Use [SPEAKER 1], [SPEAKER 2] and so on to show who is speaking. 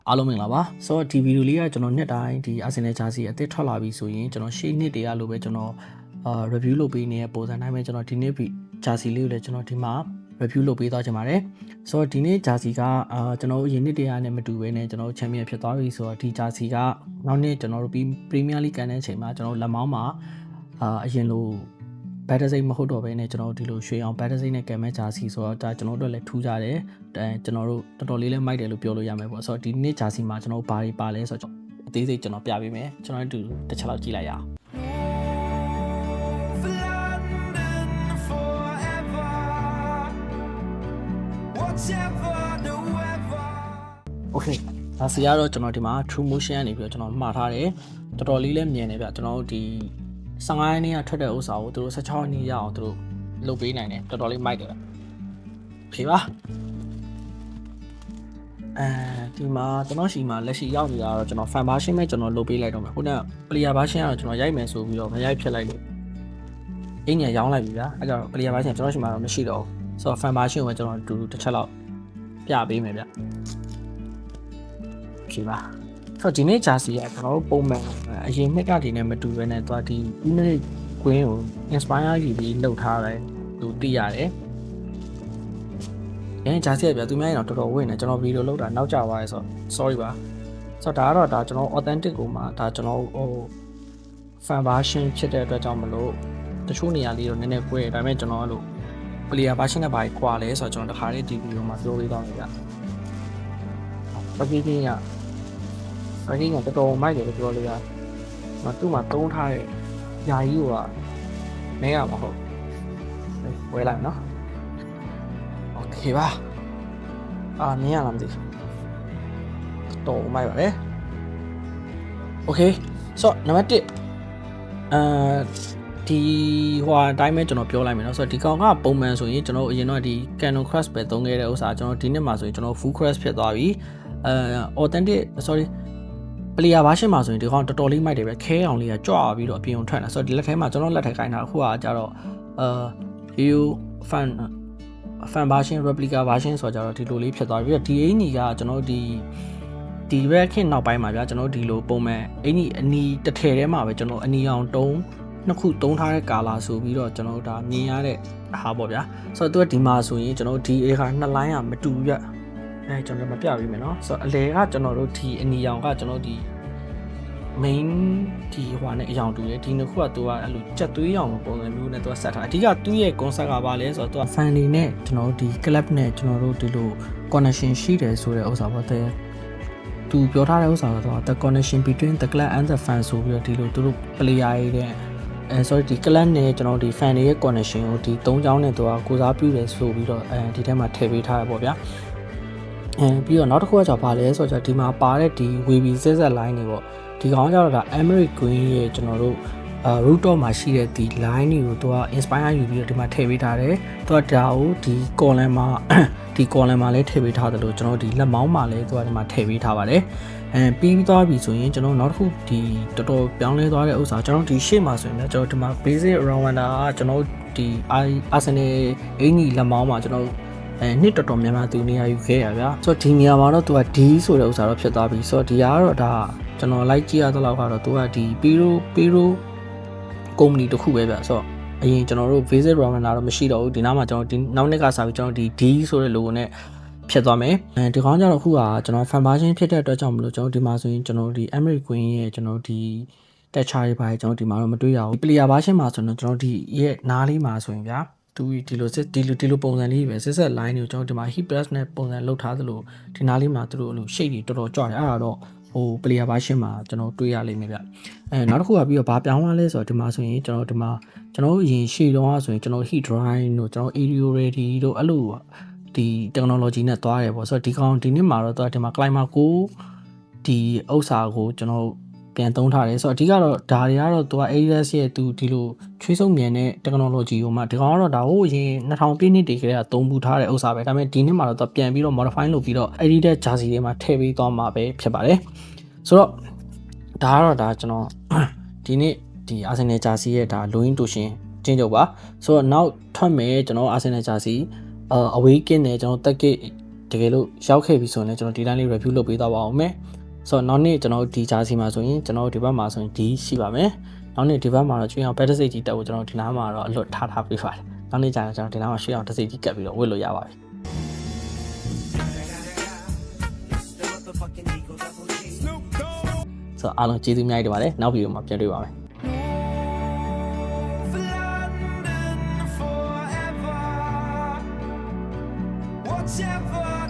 [SPEAKER 1] အားလုံးမင်္ဂလာပါဆိုတော့ဒီဗီဒီယိုလေးကကျွန်တော်နှစ်တိုင်းဒီ Arsenal jersey အသစ်ထွက်လာပြီဆိုရင်ကျွန်တော်ရှေ့နှစ်တည်းကလိုပဲကျွန်တော် review လုပ်ပေးနေတဲ့ပုံစံတိုင်းပဲကျွန်တော်ဒီနေ့ jersey လေးကိုလည်းကျွန်တော်ဒီမှာ review လုပ်ပေးသွားချင်ပါတယ်ဆိုတော့ဒီနေ့ jersey ကကျွန်တော်ရင်းနှစ်တည်းနဲ့မတူဘဲနဲ့ကျွန်တော် champion ဖြစ်သွားပြီဆိုတော့ဒီ jersey ကနောက်နေ့ကျွန်တော်တို့ပြီး Premier League ကန်တဲ့အချိန်မှာကျွန်တော်လက်မောင်းမှာအရင်လိုဘတ်တစိမ့်မဟုတ်တော့ဘဲနဲ့ကျွန်တော်ဒီလိုရွှေအောင်ဘတ်တစိမ့်နဲ့ကံမဲ့ဂျာစီဆိုတော့ဒါကျွန်တော်တို့လည်းထူးကြတယ်ကျွန်တော်တို့တော်တော်လေးလည်းမိုက်တယ်လို့ပြောလို့ရမယ်ပေါ့ဆိုတော့ဒီနေ့ဂျာစီမှာကျွန်တော်ဘာတွေပါလဲဆိုတော့အသေးစိတ်ကျွန်တော်ပြပေးမယ်ကျွန်တော်တို့တစ်ချက်လောက်ကြည့်လိုက်ရအောင်โอเคဒါစီကတော့ကျွန်တော်ဒီမှာ True Motion ကနေပြီးတော့ကျွန်တော်မှားထားတယ်တော်တော်လေးလည်းမြင်နေဗျကျွန်တော်တို့ဒီ15ရက်နေ့ကထွက်တဲ့ဥစ္စာကိုသူတို့16ရက်နေ့ရအောင်သူတို့လုပ်ပေးနိုင်တယ်တော်တော်လေးမိုက်တယ်ဖြေပါဒီမှာကျွန်တော်ရှိမှာလက်ရှိရောက်နေတာတော့ကျွန်တော် fan version ပဲကျွန်တော်လုပ်ပေးလိုက်တော့မယ်ခုနက player version ကတော့ကျွန်တော်ရိုက်မယ်ဆိုပြီးတော့မရိုက်ဖြစ်လိုက်လို့အင်းညရောင်းလိုက်ပြီဗျာအဲကြောင့် player version ကျွန်တော်ရှိမှာတော့မရှိတော့ဘူးဆိုတော့ fan version ကိုပဲကျွန်တော်တစ်ချက်လောက်ပြပေးမယ်ဗျဖြေပါဆိုတော့ဒီနေ့ jersey ကကျွန်တော်တို့ပုံမှန်အရင်နှစ်ကတည်းနဲ့မတူဘဲနဲ့သွားဒီ unit ကွင်းကို inspire ယူပြီးလုပ်ထားတယ်သူသိရတယ်jersey ကဗျာသူများရင်တော့တော်တော်ဝင့်နေကျွန်တော်ဗီဒီယိုလုပ်တာနောက်ကျသွားရဲဆိုတော့ sorry ပါဆိုတော့ဒါကျွန်တော် authentic ကိုမှဒါကျွန်တော်fan version ဖြစ်တဲ့အတွက်ကြောင့်မလို့တချို့နေရာလေးတော့နည်းနည်းကွဲတယ်ဒါပေမဲ့ကျွန်တော်အဲ့လို player version နဲ့ဘာကွာလဲဆိုတော့ကျွန်တော်တခါလေးဒီဗီဒီယိုမှာပြောပေးသွားမယ်ဗျပကီကတော်တော်မိုက်တယ်လို့ပြောလို့ရတယ်။သူ့မှာတုံးထားတဲ့ယာကြီးကမင်းရမှာဟုတ်။ဝယ်လိုက်နော်။ Okay ပါ။မင်းရလားမသိဘူး။တော်မိုက်ပါလေ။ Okay ဆိုတော့နံပါတ်1ဒီဟိုအတိုင်းပဲကျွန်တော်ပြောလိုက်မယ်နော်ဆိုတော့ဒီကောင်ကပုံမှန်ဆိုရင်ကျွန်တော်အရင်တော့ဒီ Canon Crush ပဲသုံးခဲ့တဲ့ဥစ္စာကျွန်တော်ဒီနှစ်မှာဆိုရင်ကျွန်တော် Full Crush ဖြစ်သွားပြီ။ authentic sorry player version မှာဆိုရင်ဒီကောင်တော်တော်လေးမိုက်တယ်ပဲခဲအောင်လေးကကြွပြီးတော့အပြင်ထွက်လာဆိုတော့ဒီလက်ထဲမှာကျွန်တော်လက်ထဲခိုင်းတာအခုကကြတော့view fan version replica version ဆိုတော့ကြတော့ဒီလိုလေးဖြစ်သွားပြီးတော့ဒီအင်ကြီးကကျွန်တော်ဒီ red kit နောက်ပိုင်းမှာဗျာကျွန်တော်ဒီလိုပုံမှန်အင်ကြီးအနီတစ်ထည်ထဲမှာပဲကျွန်တော်အနီအောင်တုံးနှစ်ခုတုံးထားတဲ့ကာလာဆိုပြီးတော့ကျွန်တော်ဒါမြင်ရတဲ့ဟာပေါ့ဗျာဆိုတော့သူကဒီမှာဆိုရင်ကျွန်တော်ဒီအခါနှစ်လိုင်းကမတူဗျကျွန်တော်မပြပေးမယ်เนาะဆိုတော့အလဲကကျွန်တော်တို့ဒီအနီရောင်ကကျွန်တော်ဒီ main ဒီဟိုနဲ့အရောင်တူတယ်ဒီနှစ်ခုကသူကအဲ့လိုကြက်သွေးရောင်ပုံစံမျိုးနဲ့သူကဆက်ထားအဓိကသူ့ရဲ့ concept ကပါလဲဆိုတော့သူက fan တွေနဲ့ကျွန်တော်တို့ဒီ club နဲ့ကျွန်တော်တို့ဒီလို connection ရှိတယ်ဆိုတဲ့ဥစ္စာပေါ့တဲ့သူပြောထားတဲ့ဥစ္စာကတော့ the connection between the club and the fan ဆိုပြီးတော့ဒီလိုသူတို့ player တွေနဲ့sorry ဒီ club နဲ့ကျွန်တော်ဒီ fan တွေရဲ့ connection ကိုဒီ၃ချောင်းနဲ့သူကကိုစားပြုတယ်ဆိုပြီးတော့ဒီထဲမှာထည့်ပေးထားရပေါ့ဗျာပြီးတော့နောက်တစ်ခုကကြောင့်ဗာလဲဆိုတော့ဒီမှာပါတဲ့ဒီ wavy zigzag line တွေပေါ့ဒီကောင်ကျတော့ဒါ Emirates Green ရဲ့ကျွန်တော်တို့root top မှာရှိတဲ့ဒီ line တွေကိုသူက inspire ယူပြီးတော့ဒီမှာထည့်ပေးထားတယ်သူကဒါကိုဒီ column မှာဒီ column မှာလည်းထည့်ပေးထားတယ်လို့ကျွန်တော်ဒီလက်မောင်းမှာလည်းသူကဒီမှာထည့်ပေးထားပါတယ်ပြီးသွားပြီဆိုရင်ကျွန်တော်နောက်တစ်ခုဒီတော်တော်ပြောင်းလဲသွားတဲ့ဥစ္စာကျွန်တော်ဒီရှေ့မှာဆိုရင်လည်းကျွန်တော်ဒီမှာ basic rounder ကကျွန်တော်ဒီ Arsenal အင်ကြီးလက်မောင်းမှာကျွန်တော်နှစ်တော်တော်များများသူနေရာယူခဲ့ရဗျာဆိုတော့ဒီနေရာမှာတော့သူက D ဆိုတဲ့ဥစ္စာတော့ဖြစ်သွားပြီဆိုတော့ဒီကတော့ဒါကျွန်တော်လိုက်ကြည့်ရတဲ့လောက်ကတော့သူကဒီ Piro company တခုပဲဗျဆိုတော့အရင်ကျွန်တော်တို့ visit runner တော့မရှိတော့ဘူးဒီနားမှာကျွန်တော်ဒီနောက်နှစ်ကစပြီးကျွန်တော်ဒီ D ဆိုတဲ့ logo နဲ့ဖြစ်သွားမယ်ဒီကောင်ကျတော့အခုကကျွန်တော် fan version ဖြစ်တဲ့အတွက်ကြောင့်မလို့ကျွန်တော်ဒီမှာဆိုရင်ကျွန်တော်ဒီ Emirates Queen ရဲ့ကျွန်တော်ဒီတက်ချာတွေပါကျွန်တော်ဒီမှာတော့မတွေ့ရဘူး player version မှာဆိုတော့ကျွန်တော်ဒီရဲ့နားလေးမှာဆိုရင်ဗျာသူဒီလိုပုံစံလေးပဲဆက် line တွေကိုကျွန်တော်ဒီမှာ heat press နဲ့ပုံစံလုပ်ထားသလိုဒီနားလေးမှာသူတို့အဲ့လို shade တွေတော်တော်ကြွတယ်အဲ့ဒါတော့ဟို player version မှာကျွန်တော်တွေ့ရလိမ့်မယ်ဗျနောက်တစ်ခုကပြီးတော့ဘာပြောင်းသွားလဲဆိုတော့ဒီမှာဆိုရင်ကျွန်တော်အရင်ရှေ့တုန်းကဆိုရင်ကျွန်တော် heat dry တို့ကျွန်တော် aero ready တို့အဲ့လိုဒီ technology နဲ့သွားတယ်ပေါ့ဆိုတော့ဒီနေ့မှာတော့ဒီမှာ climate ကိုဒီဥစ္စာကိုကျွန်တော်ပြန်သုံးထားတယ်ဆိုတော့အဓိကတော့ဒါတွေကတော့သူက AES ရဲ့သူဒီလိုချွေးစုံမြန်တဲ့ technology ကိုမှဒီကောင်ကတော့ဒါဟိုအရင်2000ပြည့်နှစ်တည်းကသုံးပူထားတဲ့ဥစ္စာပဲဒါပေမဲ့ဒီနှစ်မှာတော့သူပြန်ပြီးတော့ modify လုပ်ပြီးတော့ edited jersey တွေမှာထည့်ပေးသွားမှာပဲဖြစ်ပါတယ်ဆိုတော့ဒါကတော့ဒါကျွန်တော်ဒီနေ့ဒီ Arsenal jersey ရဲ့ဒါ loan to ရှင်ကျင်းချုပ်ပါဆိုတော့နောက်ထွက်မယ်ကျွန်တော် Arsenal jersey away ကင်းတယ်ကျွန်တော်တက်ကစ် တကယ်လို့ရောက်ခဲ့ပြီဆိုရင်လည်းကျွန်တော်ဒီတိုင်းလေး review လုပ်ပေးသွားပါအောင်မယ်ဆိုတော့နောက်နေ့ကျွန်တော်ဒီဂျာစီမှာဆိုရင်ကျွန်တော်ဒီဘက်မှာဆိုရင်ဒီရှိပါမယ်နောက်နေ့ဒီဘက်မှာတော့ကျွေးအောင် better safety တက်ဖို့ကျွန်တော်ဒီနားမှာတော့အလွတ်ထားပေးပါတယ်နောက်နေ့ကျရင်ကျွန်တော်ဒီနားမှာရွှေအောင်တစ်စိတ်ကြီးကပ်ပြီးတော့ဝတ်လို့ရပါပြီဆိုတော့အားလုံးကျေးဇူးအများကြီးတင်ပါတယ်နောက်ဗီဒီယိုမှာပြန်တွေ့ပါမယ်
[SPEAKER 2] Whatever